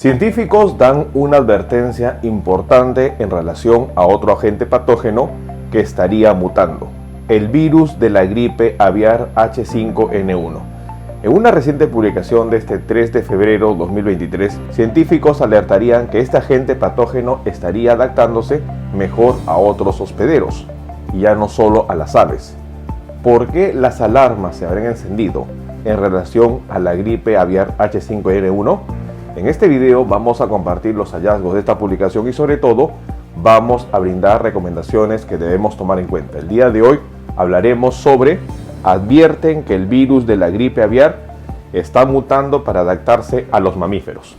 Científicos dan una advertencia importante en relación a otro agente patógeno que estaría mutando, el virus de la gripe aviar H5N1. En una reciente publicación de este 3 de febrero de 2023, científicos alertarían que este agente patógeno estaría adaptándose mejor a otros hospederos, y ya no solo a las aves. ¿Por qué las alarmas se habrían encendido en relación a la gripe aviar H5N1? En este video vamos a compartir los hallazgos de esta publicación y sobre todo vamos a brindar recomendaciones que debemos tomar en cuenta. El día de hoy hablaremos sobre advierten que el virus de la gripe aviar está mutando para adaptarse a los mamíferos.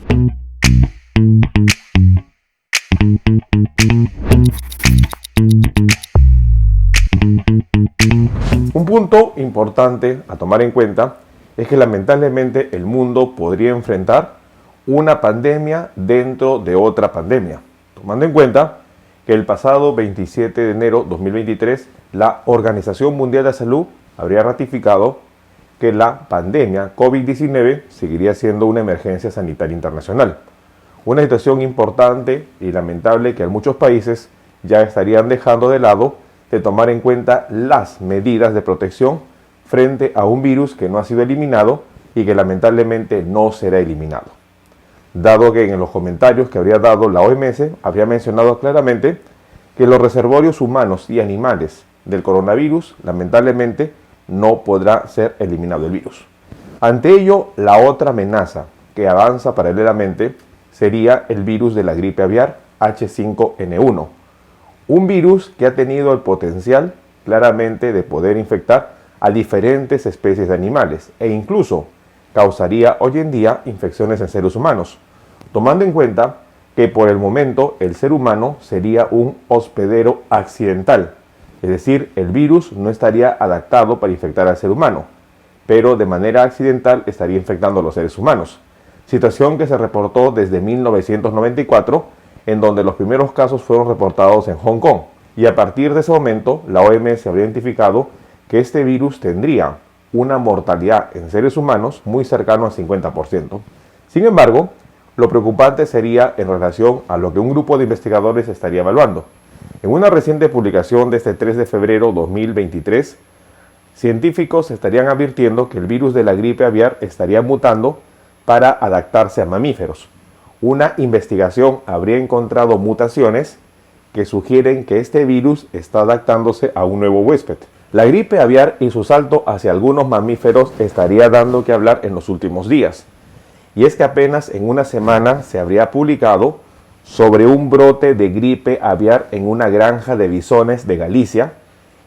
Un punto importante a tomar en cuenta es que lamentablemente el mundo podría enfrentar una pandemia dentro de otra pandemia, tomando en cuenta que el pasado 27 de enero de 2023 la Organización Mundial de la Salud habría ratificado que la pandemia COVID-19 seguiría siendo una emergencia sanitaria internacional. Una situación importante y lamentable que muchos países ya estarían dejando de lado de tomar en cuenta las medidas de protección frente a un virus que no ha sido eliminado y que lamentablemente no será eliminado. Dado que en los comentarios que habría dado la OMS habría mencionado claramente que los reservorios humanos y animales del coronavirus lamentablemente no podrá ser eliminado el virus. Ante ello, la otra amenaza que avanza paralelamente sería el virus de la gripe aviar H5N1, un virus que ha tenido el potencial claramente de poder infectar a diferentes especies de animales e incluso causaría hoy en día infecciones en seres humanos, tomando en cuenta que por el momento el ser humano sería un hospedero accidental, es decir, el virus no estaría adaptado para infectar al ser humano, pero de manera accidental estaría infectando a los seres humanos, situación que se reportó desde 1994, en donde los primeros casos fueron reportados en Hong Kong, y a partir de ese momento la OMS habría identificado que este virus tendría una mortalidad en seres humanos muy cercano al 50%. Sin embargo, lo preocupante sería en relación a lo que un grupo de investigadores estaría evaluando. En una reciente publicación de este 3 de febrero de 2023, científicos estarían advirtiendo que el virus de la gripe aviar estaría mutando para adaptarse a mamíferos. Una investigación habría encontrado mutaciones que sugieren que este virus está adaptándose a un nuevo huésped. La gripe aviar y su salto hacia algunos mamíferos estaría dando que hablar en los últimos días. Y es que apenas en una semana se habría publicado sobre un brote de gripe aviar en una granja de bisones de Galicia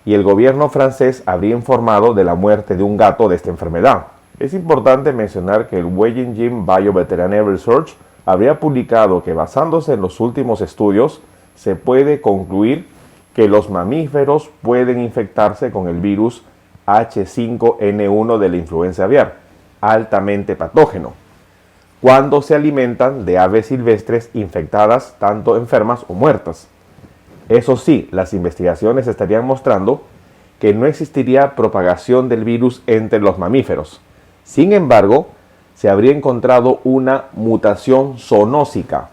y el gobierno francés habría informado de la muerte de un gato de esta enfermedad. Es importante mencionar que el Weijin Bioveterinary Research habría publicado que basándose en los últimos estudios se puede concluir que los mamíferos pueden infectarse con el virus H5N1 de la influenza aviar, altamente patógeno, cuando se alimentan de aves silvestres infectadas, tanto enfermas o muertas. Eso sí, las investigaciones estarían mostrando que no existiría propagación del virus entre los mamíferos. Sin embargo, se habría encontrado una mutación zoonósica.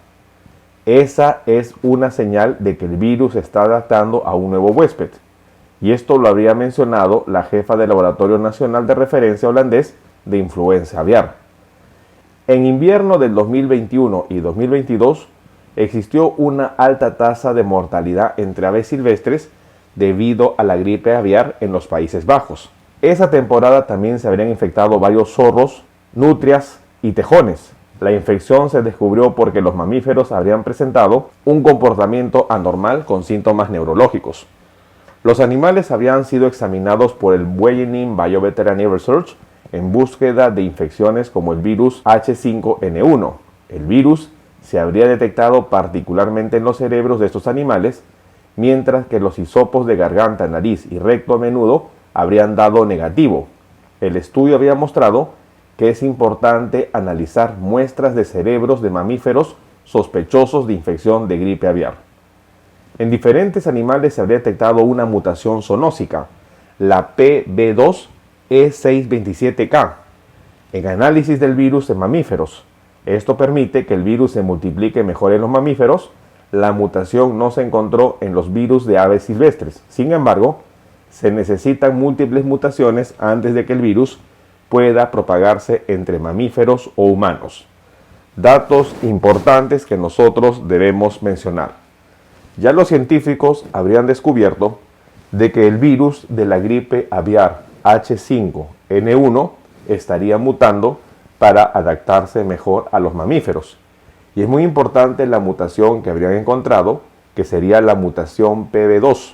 Esa es una señal de que el virus está adaptando a un nuevo huésped. Y esto lo habría mencionado la jefa del Laboratorio Nacional de Referencia holandés de influenza aviar. En invierno del 2021 y 2022 existió una alta tasa de mortalidad entre aves silvestres debido a la gripe aviar en los Países Bajos. Esa temporada también se habrían infectado varios zorros, nutrias y tejones. La infección se descubrió porque los mamíferos habrían presentado un comportamiento anormal con síntomas neurológicos. Los animales habían sido examinados por el Weijin Bioveterinary Research en búsqueda de infecciones como el virus H5N1. El virus se habría detectado particularmente en los cerebros de estos animales, mientras que los hisopos de garganta, nariz y recto a menudo habrían dado negativo. El estudio había mostrado que es importante analizar muestras de cerebros de mamíferos sospechosos de infección de gripe aviar. En diferentes animales se habría detectado una mutación zoonósica, la PB2E627K, en análisis del virus en mamíferos. Esto permite que el virus se multiplique mejor en los mamíferos. La mutación no se encontró en los virus de aves silvestres. Sin embargo, se necesitan múltiples mutaciones antes de que el virus pueda propagarse entre mamíferos o humanos. Datos importantes que nosotros debemos mencionar. Ya los científicos habrían descubierto de que el virus de la gripe aviar H5N1 estaría mutando para adaptarse mejor a los mamíferos. Y es muy importante la mutación que habrían encontrado, que sería la mutación PB2,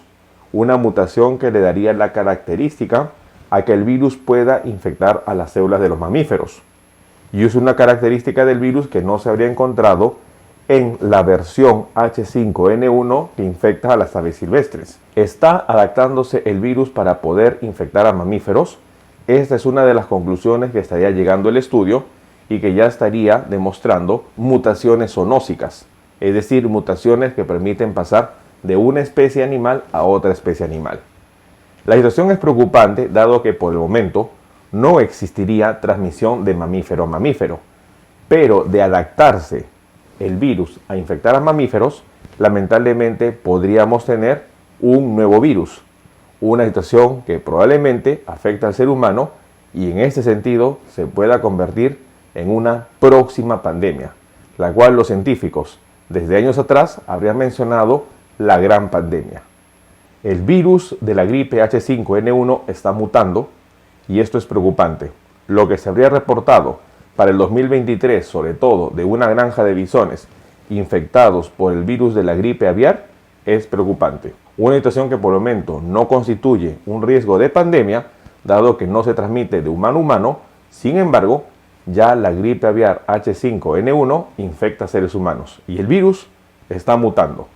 una mutación que le daría la característica a que el virus pueda infectar a las células de los mamíferos. Y es una característica del virus que no se habría encontrado en la versión H5N1 que infecta a las aves silvestres. ¿Está adaptándose el virus para poder infectar a mamíferos? Esta es una de las conclusiones que estaría llegando el estudio y que ya estaría demostrando mutaciones zoonósicas, es decir, mutaciones que permiten pasar de una especie animal a otra especie animal. La situación es preocupante dado que por el momento no existiría transmisión de mamífero a mamífero, pero de adaptarse el virus a infectar a mamíferos, lamentablemente podríamos tener un nuevo virus, una situación que probablemente afecta al ser humano y en este sentido se pueda convertir en una próxima pandemia, la cual los científicos desde años atrás habrían mencionado la gran pandemia. El virus de la gripe H5N1 está mutando y esto es preocupante. Lo que se habría reportado para el 2023, sobre todo de una granja de bisones infectados por el virus de la gripe aviar, es preocupante. Una situación que por el momento no constituye un riesgo de pandemia, dado que no se transmite de humano a humano. Sin embargo, ya la gripe aviar H5N1 infecta a seres humanos y el virus está mutando.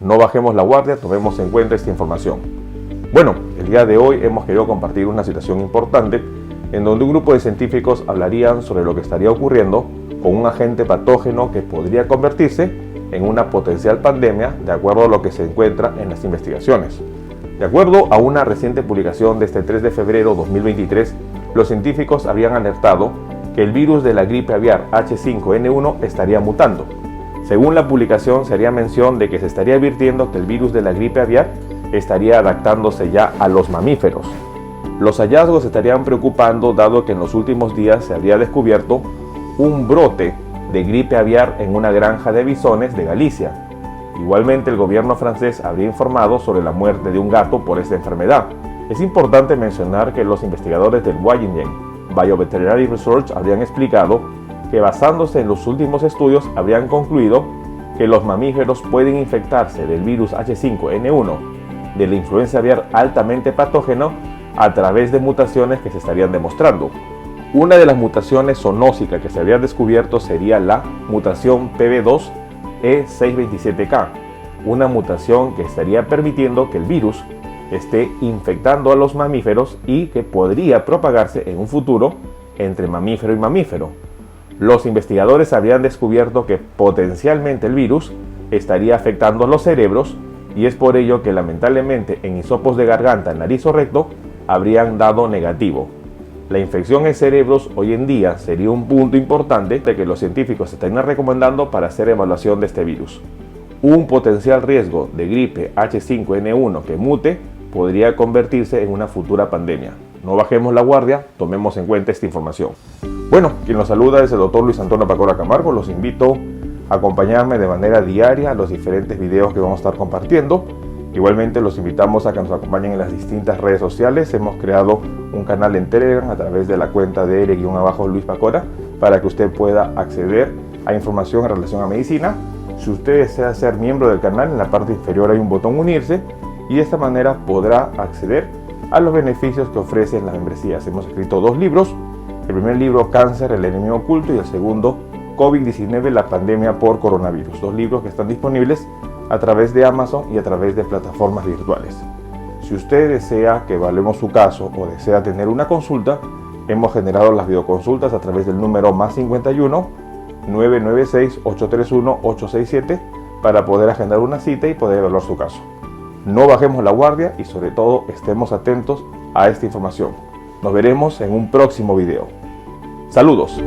No bajemos la guardia, tomemos en cuenta esta información. Bueno, el día de hoy hemos querido compartir una situación importante en donde un grupo de científicos hablarían sobre lo que estaría ocurriendo con un agente patógeno que podría convertirse en una potencial pandemia de acuerdo a lo que se encuentra en las investigaciones. De acuerdo a una reciente publicación de este 3 de febrero de 2023, los científicos habían alertado que el virus de la gripe aviar H5N1 estaría mutando. Según la publicación, se haría mención de que se estaría advirtiendo que el virus de la gripe aviar estaría adaptándose ya a los mamíferos. Los hallazgos estarían preocupando dado que en los últimos días se habría descubierto un brote de gripe aviar en una granja de bisones de Galicia. Igualmente, el gobierno francés habría informado sobre la muerte de un gato por esta enfermedad. Es importante mencionar que los investigadores del Wageningen Bioveterinary Research habrían explicado que basándose en los últimos estudios habrían concluido que los mamíferos pueden infectarse del virus H5N1 de la influenza aviar altamente patógeno a través de mutaciones que se estarían demostrando. Una de las mutaciones zoonósicas que se habría descubierto sería la mutación PB2 E627K, una mutación que estaría permitiendo que el virus esté infectando a los mamíferos y que podría propagarse en un futuro entre mamífero y mamífero. Los investigadores habrían descubierto que potencialmente el virus estaría afectando los cerebros y es por ello que lamentablemente en hisopos de garganta, nariz o recto habrían dado negativo. La infección en cerebros hoy en día sería un punto importante de que los científicos estarían recomendando para hacer evaluación de este virus. Un potencial riesgo de gripe H5N1 que mute podría convertirse en una futura pandemia. No bajemos la guardia, tomemos en cuenta esta información. Bueno, quien los saluda es el doctor Luis Antonio Pacora Camargo. Los invito a acompañarme de manera diaria a los diferentes videos que vamos a estar compartiendo. Igualmente los invitamos a que nos acompañen en las distintas redes sociales. Hemos creado un canal en Telegram a través de la cuenta de L-Luis Pacora para que usted pueda acceder a información en relación a medicina. Si usted desea ser miembro del canal, en la parte inferior hay un botón unirse y de esta manera podrá acceder a los beneficios que ofrecen las membresías. Hemos escrito 2 libros, el primer libro Cáncer, el enemigo oculto, y el segundo COVID-19, la pandemia por coronavirus. 2 libros que están disponibles a través de Amazon y a través de plataformas virtuales. Si usted desea que evaluemos su caso o desea tener una consulta, hemos generado las videoconsultas a través del número +51 996 831 867 para poder agendar una cita y poder evaluar su caso. No bajemos la guardia y sobre todo estemos atentos a esta información. Nos veremos en un próximo video. Saludos.